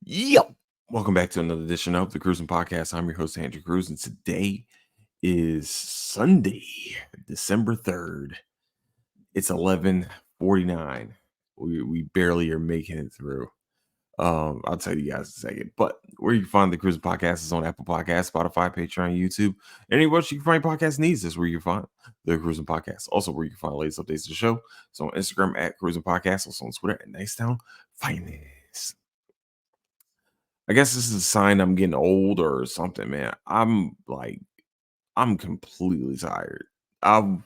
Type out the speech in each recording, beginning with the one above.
Yep. Welcome back to another edition of the Cruising Podcast. I'm your host, Andrew Cruz, and today is Sunday, December 3rd. It's 11:49. We barely are making it through. I'll tell you guys in a second. But where you can find the Cruising Podcast is on Apple Podcasts, Spotify, Patreon, YouTube. Anywhere you can find podcast needs is where you can find the Cruising Podcast. Also, where you can find the latest updates to the show. So on Instagram at Cruising Podcast, also on Twitter at Nicetown Finance. I guess this is a sign I'm getting old or something, man. I'm completely tired. I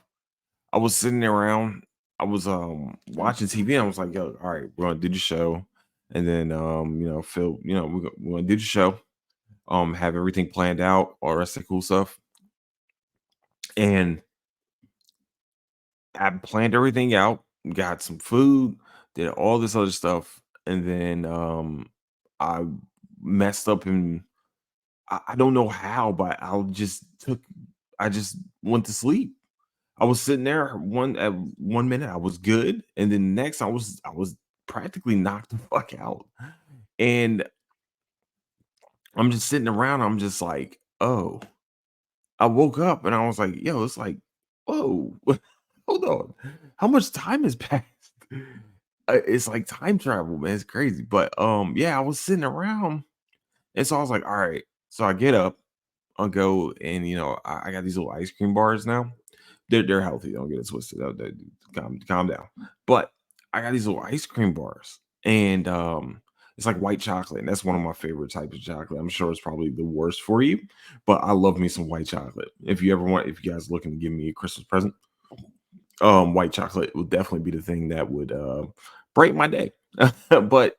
I was sitting around, I was watching TV and I was like, yo, all right, we're gonna do the show. And then Phil, we're gonna do the show, have everything planned out, all the rest of the cool stuff. And I planned everything out, got some food, did all this other stuff, and then I messed up and I don't know how, but I just went to sleep. I was sitting there at 1 minute I was good, and then next I was practically knocked the fuck out. And I'm just sitting around, I'm just like, oh. I woke up and I was like, yo, it's like, whoa, hold on. How much time has passed? It's like time travel, man. It's crazy. But yeah, I was sitting around and so I was like, all right. So I get up, I'll go and I got these little ice cream bars now. They're healthy. Don't get it twisted. Calm down. But I got these little ice cream bars, and it's like white chocolate, and that's one of my favorite types of chocolate. I'm sure it's probably the worst for you, but I love me some white chocolate. If you guys looking to give me a Christmas present, white chocolate would definitely be the thing that would break my day. But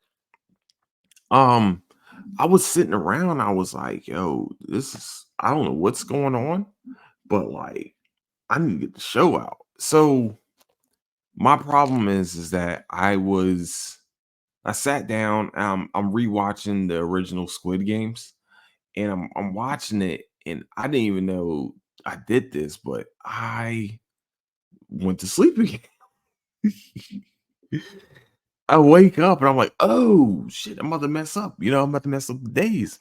um, I was sitting around. I was like, yo, this is I don't know what's going on, but like I need to get the show out. So my problem is that I sat down, I'm rewatching the original Squid Games, and I'm watching it, and I didn't even know I did this, but I went to sleep again. I wake up and I'm like, oh shit, I'm about to mess up. I'm about to mess up the days.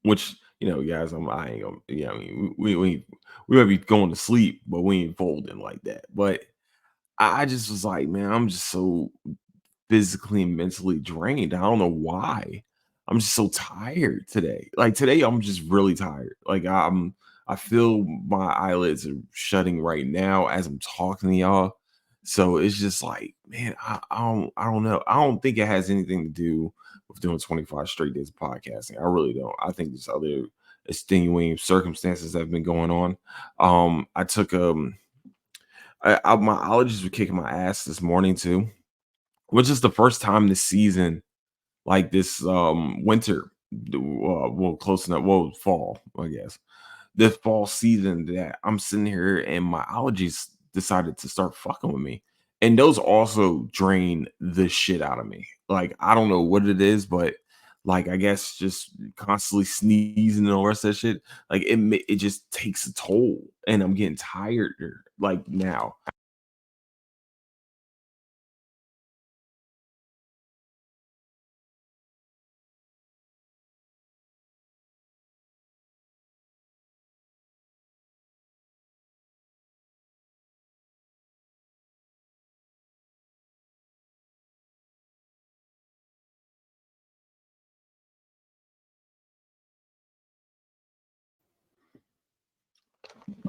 Which, guys, I ain't gonna, I mean, we might be going to sleep, but we ain't folding like that. But I just was like, man, I'm just so physically and mentally drained. I don't know why. I'm just so tired today. Like today, I'm just really tired. I feel my eyelids are shutting right now as I'm talking to y'all. So it's just like, man, I don't know. I don't think it has anything to do with doing 25 straight days of podcasting. I really don't. I think there's other extenuating circumstances that have been going on. I took my allergies were kicking my ass this morning too, which is the first time this season, like this winter, well, close enough, well, fall, I guess. This fall season that I'm sitting here and my allergies decided to start fucking with me. And those also drain the shit out of me. Like, I don't know what it is, but like I guess just constantly sneezing and all the rest of that shit, like it just takes a toll, and I'm getting tired like now.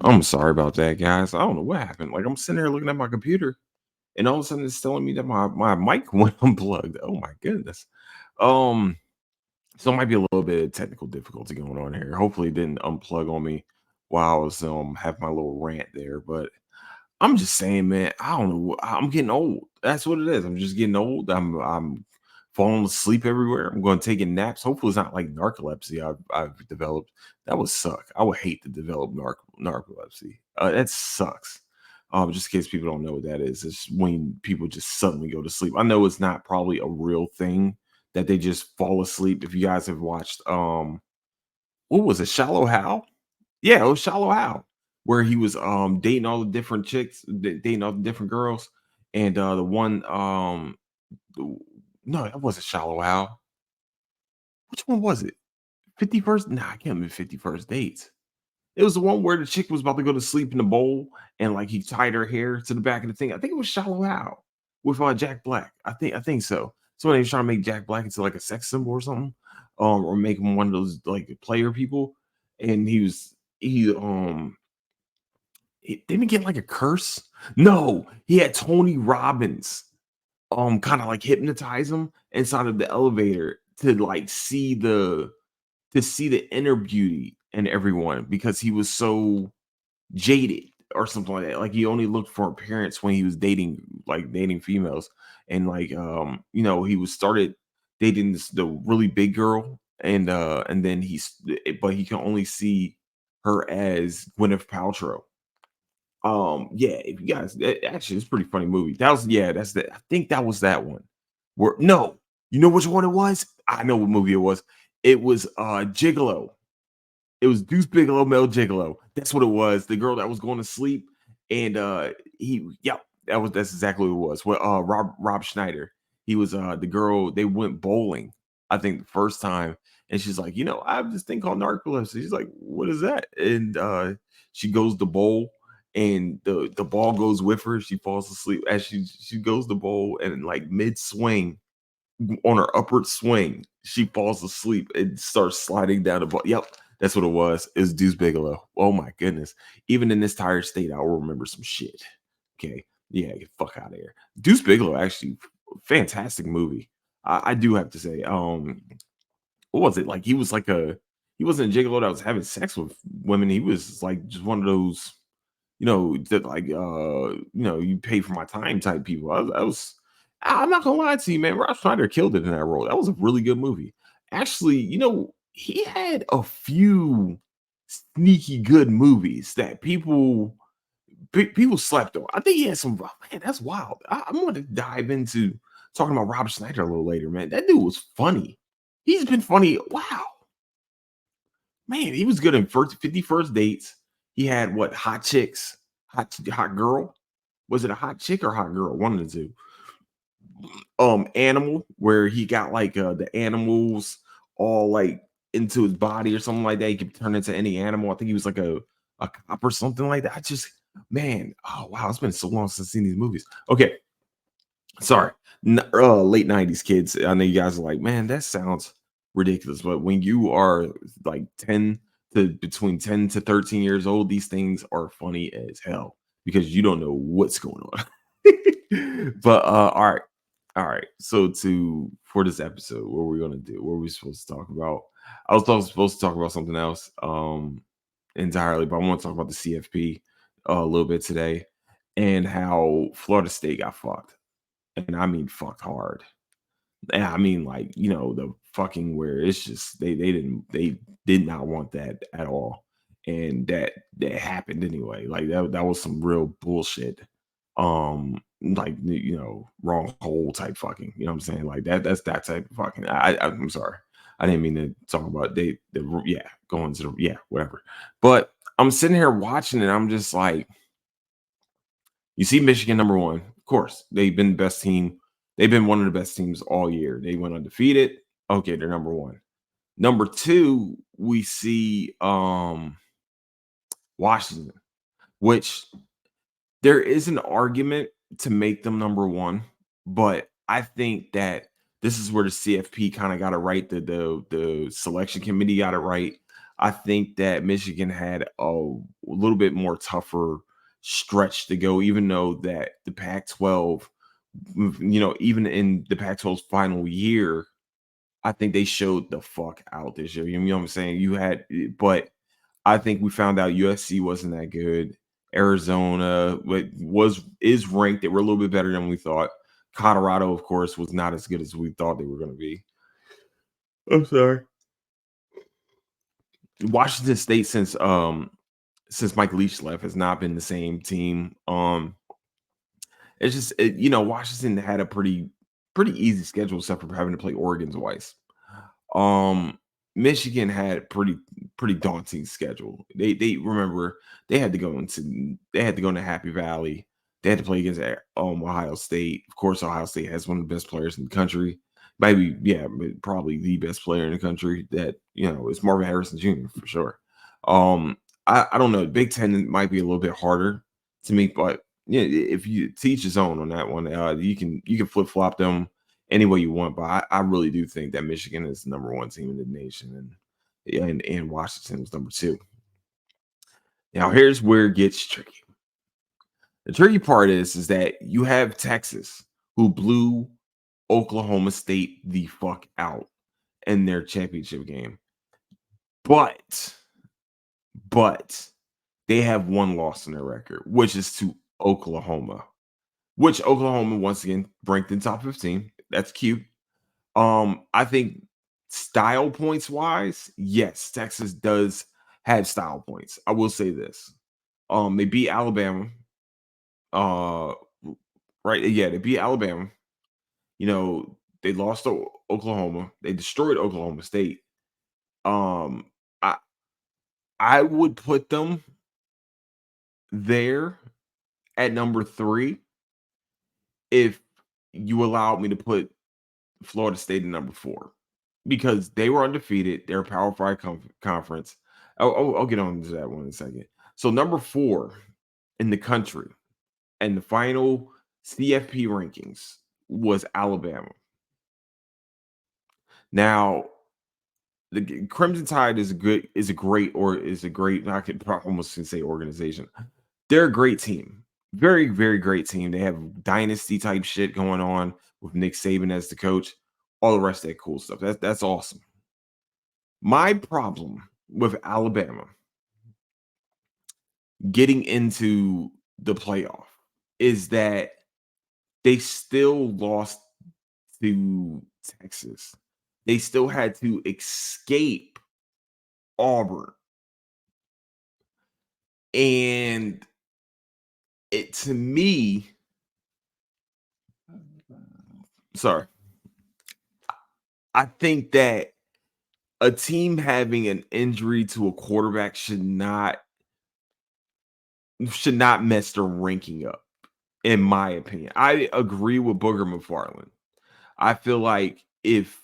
I'm sorry about that, guys. I don't know what happened. Like I'm sitting there looking at my computer, and all of a sudden it's telling me that my mic went unplugged. Oh my goodness. Um, so it might be a little bit of technical difficulty going on here. Hopefully, it didn't unplug on me while I was have my little rant there. But I'm just saying, man, I don't know. I'm getting old. That's what it is. I'm just getting old. I'm falling asleep everywhere. I'm going to taking naps. Hopefully, it's not like narcolepsy I've developed. That would suck. I would hate to develop narcolepsy. That sucks. Just in case people don't know what that is, it's when people just suddenly go to sleep. I know it's not probably a real thing that they just fall asleep. If you guys have watched, what was it, Shallow Hal? Yeah, it was Shallow Hal, where he was dating all the different chicks, dating all the different girls, and the one the- no, that wasn't Shallow Hal. Which one was it? 51st? Nah, I can't remember 51st dates. It was the one where the chick was about to go to sleep in the bowl and like he tied her hair to the back of the thing. I think it was Shallow Hal with Jack Black. I think so. Somebody was trying to make Jack Black into like a sex symbol or something, or make him one of those like player people. And he didn't he get like a curse. No, he had Tony Robbins kind of like hypnotize him inside of the elevator to like see the inner beauty in everyone because he was so jaded or something like that. Like he only looked for appearance when he was dating females. And like he was started dating the really big girl and then but he can only see her as Gwyneth Paltrow. Yeah, if you guys actually it's a pretty funny movie. That was yeah, that's the I think that was that one. Where no, you know which one it was? I know what movie it was. It was Gigolo. It was Deuce Bigelow, Mel Gigolo. That's what it was. The girl that was going to sleep, and that's exactly what it was. Well, Rob Schneider. He was the girl. They went bowling. I think the first time, and she's like, I have this thing called narcolepsy. She's like, what is that? And she goes to bowl, and the ball goes with her. She falls asleep as she goes to bowl, and like mid swing on her upward swing, she falls asleep and starts sliding down the ball. Yep, that's what it was. It was Deuce Bigelow. Oh my goodness. Even in this tired state, I'll remember some shit. Okay. Yeah, get the fuck out of here. Deuce Bigelow, actually, fantastic movie. I do have to say, what was it? Like he wasn't a gigolo that was having sex with women. He was like just one of those that like you pay for my time type people. I'm not gonna lie to you, man. Rob Schneider killed it in that role. That was a really good movie. Actually, he had a few sneaky good movies that people slept on. I think he had some. Oh, man, that's wild. I'm going to dive into talking about Rob Schneider a little later, man. That dude was funny. He's been funny. Wow, man, he was good in 51st dates. He had what hot chicks, hot girl. Was it a hot chick or hot girl? One of the two. Animal, where he got like the animals all like into his body or something like that. He could turn into any animal. I think he was like a cop or something like that. I just man, oh wow, it's been so long since I've seen these movies. Okay, sorry, late 90s kids. I know you guys are like, man, that sounds ridiculous. But when you are like 10 to between 10 to 13 years old, these things are funny as hell because you don't know what's going on. But all right. So to for this episode, what we're gonna do, what are we supposed to talk about? Supposed to talk about something else entirely, but I want to talk about the CFP a little bit today and how Florida State got fucked and I mean fucked hard. And I mean like, the fucking where it's just they did not want that at all. And that happened anyway. Like that was some real bullshit. Like wrong hole type fucking. You know what I'm saying? Like that's that type of fucking. I'm sorry. I didn't mean to talk about yeah, going to the yeah, whatever. But I'm sitting here watching it, I'm just like you see Michigan number one. Of course, they've been the best team. They've been one of the best teams all year. They went undefeated. Okay, they're number one. Number two, we see Washington, which there is an argument to make them number one, but I think that this is where the CFP kind of got it right. The selection committee got it right. I think that Michigan had a little bit more tougher stretch to go, even though that the Pac-12, even in the Pac-12's final year, I think they showed the fuck out this year. You know what I'm saying? But I think we found out USC wasn't that good. Arizona is ranked. They were a little bit better than we thought. Colorado, of course, was not as good as we thought they were going to be. I'm sorry. Washington State since Mike Leach left has not been the same team. It's just Washington had a pretty easy schedule except for having to play Oregon twice. Um, Michigan had pretty daunting schedule. They remember they had to go into Happy Valley. They had to play against Ohio State. Of course, Ohio State has one of the best players in the country. Maybe, yeah, but probably the best player in the country that, is Marvin Harrison Jr. for sure. Um, I don't know. Big Ten might be a little bit harder to me, but yeah, if you teach his own on that one, you can flip flop them any way you want. But I really do think that Michigan is the number one team in the nation, and yeah, and Washington is number two. Now here's where it gets tricky. The tricky part is that you have Texas who blew Oklahoma State the fuck out in their championship game. But but they have one loss in their record, which is to Oklahoma, which Oklahoma once again ranked in top 15. That's cute. I think style points wise, yes, Texas does have style points. I will say this. They beat Alabama. Uh right, yeah, they beat Alabama. They lost to Oklahoma. They destroyed Oklahoma State. Um, I I would put them there at number 3 if you allowed me to put Florida State in number 4 because they were undefeated. They're a Power 5 conference. I'll get on to that one in a second. So number 4 in the country and the final CFP rankings was Alabama. Now, the Crimson Tide is a great I could almost say organization. They're a great team. Very, very great team. They have dynasty type shit going on with Nick Saban as the coach, all the rest of that cool stuff. That's awesome. My problem with Alabama getting into the playoff is that they still lost to Texas. They still had to escape Auburn. And it to me, sorry, I think that a team having an injury to a quarterback should not mess the ranking up, in my opinion. I agree with Booger McFarland. I feel like if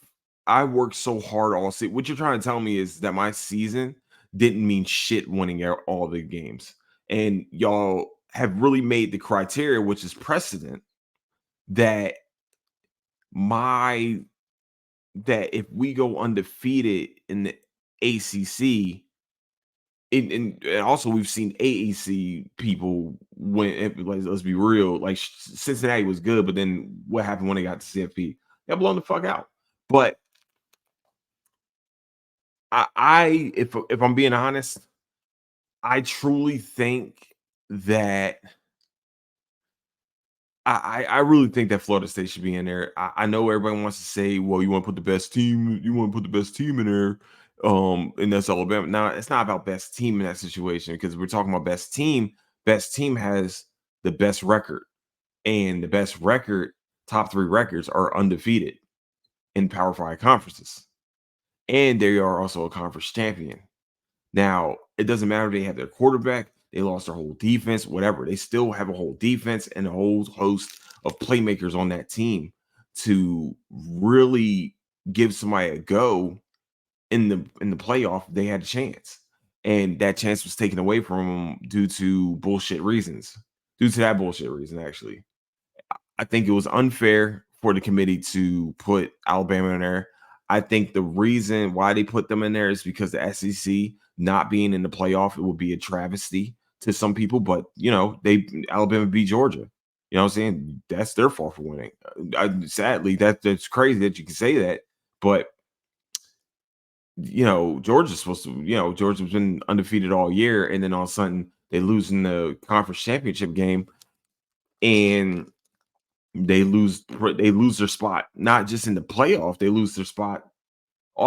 I worked so hard all season, what you're trying to tell me is that my season didn't mean shit winning all the games. And y'all have really made the criteria, which is precedent, that my that if we go undefeated in the ACC, and also we've seen AAC people like, let's be real, like Cincinnati was good, but then what happened when they got to CFP? Got blown the fuck out. But if I'm being honest, I truly think that I really think that Florida State should be in there. I know everybody wants to say, "Well, you want to put the best team, you want to put the best team in there," and that's Alabama. Now, it's not about best team in that situation because we're talking about best team. Best team has the best record, and the best record, top 3 records are undefeated in Power 5 conferences, and they are also a conference champion. Now, it doesn't matter if they have their quarterback, they lost their whole defense, whatever. They still have a whole defense and a whole host of playmakers on that team to really give somebody a go in the playoff. They had a chance. And that chance was taken away from them due to bullshit reasons. Due to that bullshit reason, actually. I think it was unfair for the committee to put Alabama in there. I think the reason why they put them in there is because the SEC not being in the playoff, it would be a travesty to some people. But they Alabama beat Georgia. You know what I'm saying? That's their fault for winning. Sadly, that's crazy that you can say that. But Georgia's supposed to. Georgia's been undefeated all year, and then all of a sudden they lose in the conference championship game, and they lose their spot, not just in the playoff, they lose their spot. They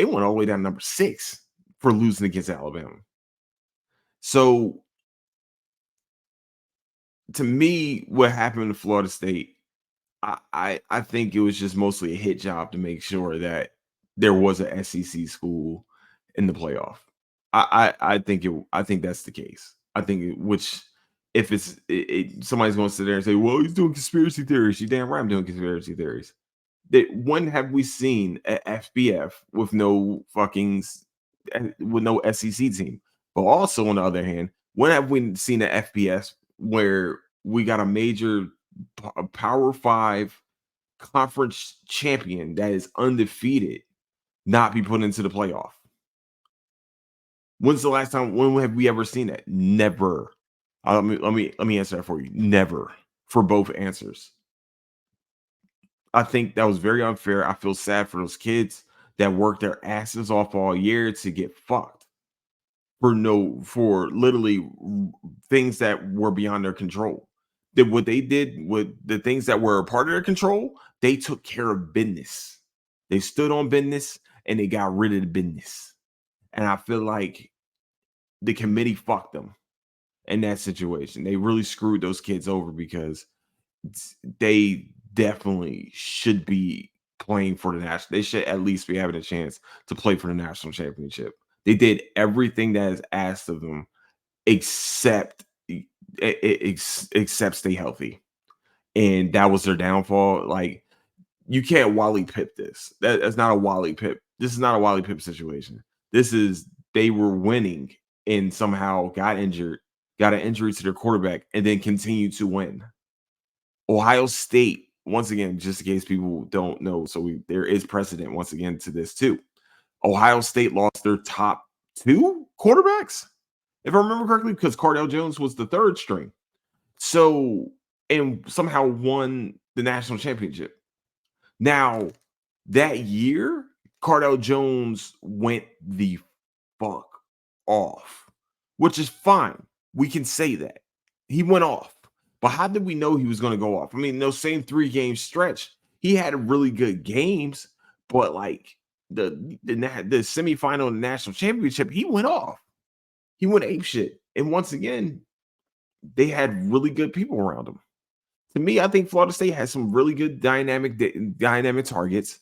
went all the way down to number 6 for losing against Alabama. So to me, what happened to Florida State, I think it was just mostly a hit job to make sure that there was a SEC school in the playoff. I think that's the case. I think which if somebody's going to sit there and say, "Well, he's doing conspiracy theories," you damn right I'm doing conspiracy theories. That when have we seen a FBF with no with no SEC team? But also on the other hand, when have we seen an FBS where we got a major a Power Five conference champion that is undefeated not be put into the playoff? When's the last time? When have we ever seen that? Never. Let me answer that for you. Never for both answers. I think that was very unfair. I feel sad for those kids that worked their asses off all year to get fucked for literally things that were beyond their control. That what they did with the things that were a part of their control, they took care of business. They stood on business and they got rid of the business. And I feel like the committee fucked them in that situation. They really screwed those kids over because they definitely should be playing for the national. They should at least be having a chance to play for the national championship. They did everything that is asked of them except except stay healthy, and that was their downfall. Like you can't Wally Pip this. That's not a Wally Pip. This is not a Wally Pip situation. This is they were winning and somehow got injured, got an injury to their quarterback, and then continued to win. Ohio State, once again, just in case people don't know, there is precedent once again to this too. Ohio State lost their top two quarterbacks, if I remember correctly, because Cardell Jones was the third string. So, and somehow won the national championship. Now, that year, Cardell Jones went the fuck off, which is fine. We can say that. He went off. But how did we know he was going to go off? I mean, those same 3 game stretch, he had really good games, but like the semifinal and the national championship, he went off. He went ape shit. And once again, they had really good people around him. To me, I think Florida State has some really good dynamic targets.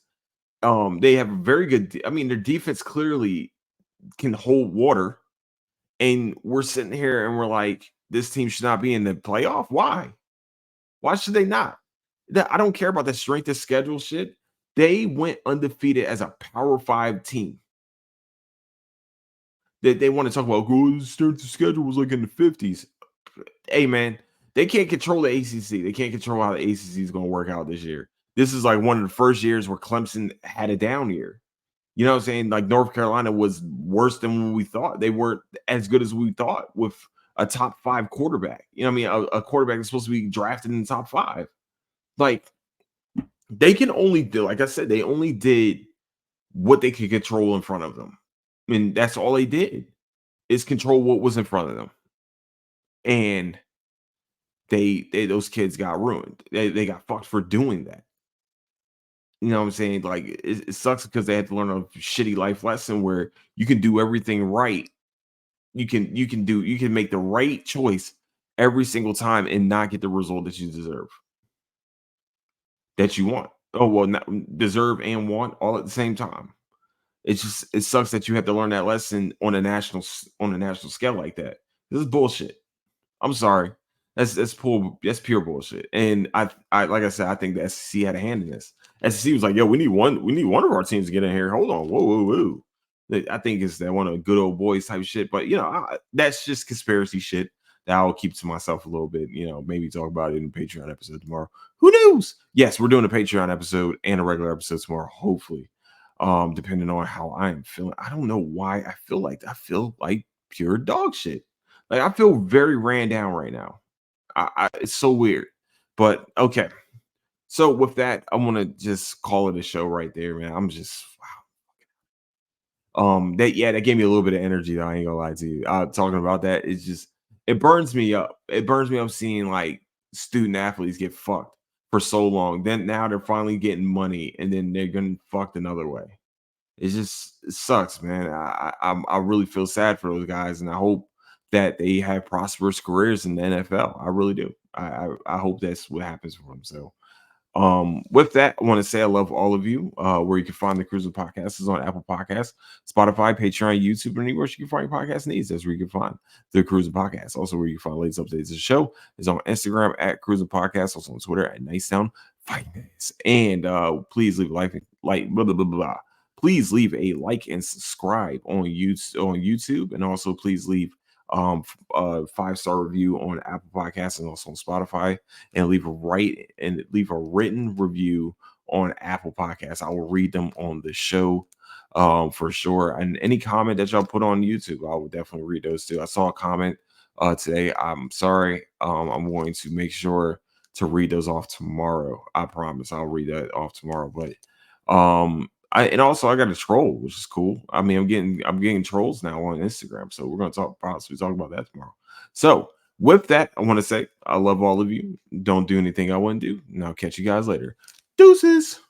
They have a very good. I mean, their defense clearly can hold water, and we're sitting here and we're like, this team should not be in the playoff. Why? Why should they not? I don't care about the strength of schedule shit. They went undefeated as a Power Five team. They want to talk about the strength of schedule was like in the 50s. Hey man, they can't control the ACC. They can't control how the ACC is going to work out this year. This is like one of the first years where Clemson had a down year. You know what I'm saying? Like North Carolina was worse than we thought. They weren't as good as we thought with a top 5 quarterback. You know what I mean? A quarterback that's supposed to be drafted in the top 5. Like they can only do, like I said, they only did what they could control in front of them. I mean, that's all they did is control what was in front of them. And they those kids got ruined. They got fucked for doing that. You know what I'm saying? Like it sucks because they had to learn a shitty life lesson where you can do everything right. You can make the right choice every single time and not get the result that you deserve, that you want. Oh well, not, deserve and want all at the same time. It sucks that you have to learn that lesson on on a national scale like that. This is bullshit. I'm sorry. That's pure bullshit. And I like I said, I think the SEC had a hand in this. SEC was like, yo, we need one of our teams to get in here. Hold on, whoa, whoa, whoa. I think it's that one of the good old boys type shit. But that's just conspiracy shit that I'll keep to myself a little bit. Maybe talk about it in a Patreon episode tomorrow. Who knows? Yes, we're doing a Patreon episode and a regular episode tomorrow, hopefully. Depending on how I am feeling. I don't know why I feel like pure dog shit. Like I feel very ran down right now. It's so weird, but okay. So with that, I want to just call it a show right there, man. I'm just wow. That gave me a little bit of energy. Though I ain't gonna lie to you. Talking about that, it burns me up. It burns me up seeing like student athletes get fucked for so long. Then now they're finally getting money, and then they're getting fucked another way. It sucks, man. I really feel sad for those guys, and I hope that they have prosperous careers in the NFL. I really do. I hope that's what happens for them. So, with that, I want to say I love all of you. Where you can find the Cruiser Podcast is on Apple Podcasts, Spotify, Patreon, YouTube, and anywhere you can find your podcast needs. That's where you can find the Cruiser Podcast. Also, where you can find latest updates of the show is on Instagram at Cruiser Podcast, also on Twitter at Nicetown finance. And please leave a like blah blah blah blah. Please leave a like and subscribe on YouTube, and also please leave 5-star review on Apple Podcasts and also on Spotify, and leave a written review on Apple Podcasts. I will read them on the show for sure. And any comment that y'all put on YouTube, I will definitely read those too. I saw a comment today. I'm sorry. I'm going to make sure to read those off tomorrow. I promise I'll read that off tomorrow. But and also I got a troll, which is cool. I mean, I'm getting trolls now on Instagram. So we're gonna possibly talk about that tomorrow. So with that, I want to say I love all of you. Don't do anything I wouldn't do. And I'll catch you guys later. Deuces.